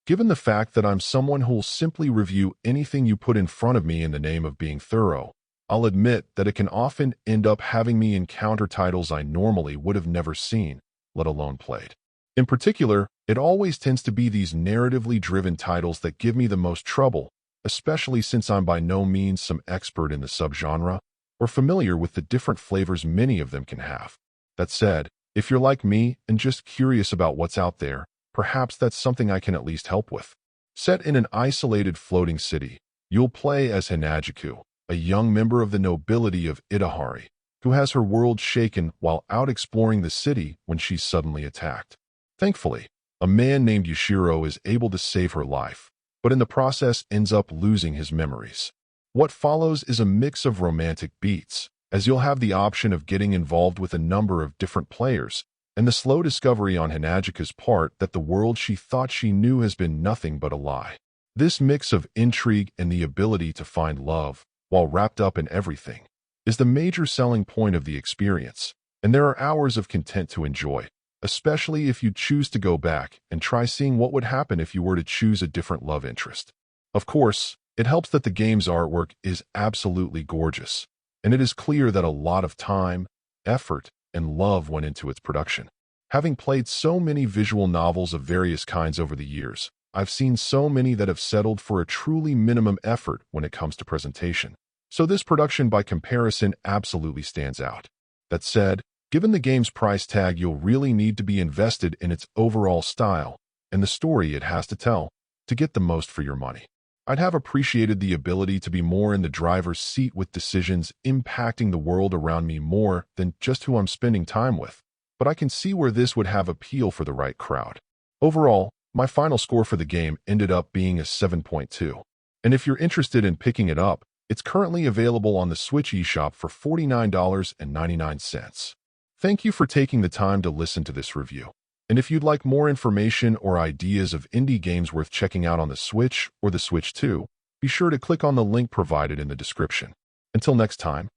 Given the fact that I'm someone who'll simply review anything you put in front of me in the name of being thorough, I'll admit that it can often end up having me encounter titles I normally would have never seen, let alone played. In particular, it always tends to be these narratively driven titles that give me the most trouble, especially since I'm by no means some expert in the subgenre or familiar with the different flavors many of them can have. That said, if you're like me and just curious about what's out there, perhaps that's something I can at least help with. Set in an isolated floating city, you'll play as Hanajiku, a young member of the nobility of Itehari, who has her world shaken while out exploring the city when she's suddenly attacked. Thankfully, a man named Yushiro is able to save her life, but in the process ends up losing his memories. What follows is a mix of romantic beats, as you'll have the option of getting involved with a number of different players, and the slow discovery on Hanajika's part that the world she thought she knew has been nothing but a lie. This mix of intrigue and the ability to find love, while wrapped up in everything, is the major selling point of the experience, and there are hours of content to enjoy, especially if you choose to go back and try seeing what would happen if you were to choose a different love interest. Of course, it helps that the game's artwork is absolutely gorgeous, and it is clear that a lot of time, effort, and love went into its production. Having played so many visual novels of various kinds over the years, I've seen so many that have settled for a truly minimum effort when it comes to presentation. So this production by comparison absolutely stands out. That said, given the game's price tag, you'll really need to be invested in its overall style and the story it has to tell to get the most for your money. I'd have appreciated the ability to be more in the driver's seat with decisions impacting the world around me more than just who I'm spending time with, but I can see where this would have appeal for the right crowd. Overall, my final score for the game ended up being a 7.2. And if you're interested in picking it up, it's currently available on the Switch eShop for $49.99. Thank you for taking the time to listen to this review. And if you'd like more information or ideas of indie games worth checking out on the Switch or the Switch 2, be sure to click on the link provided in the description. Until next time.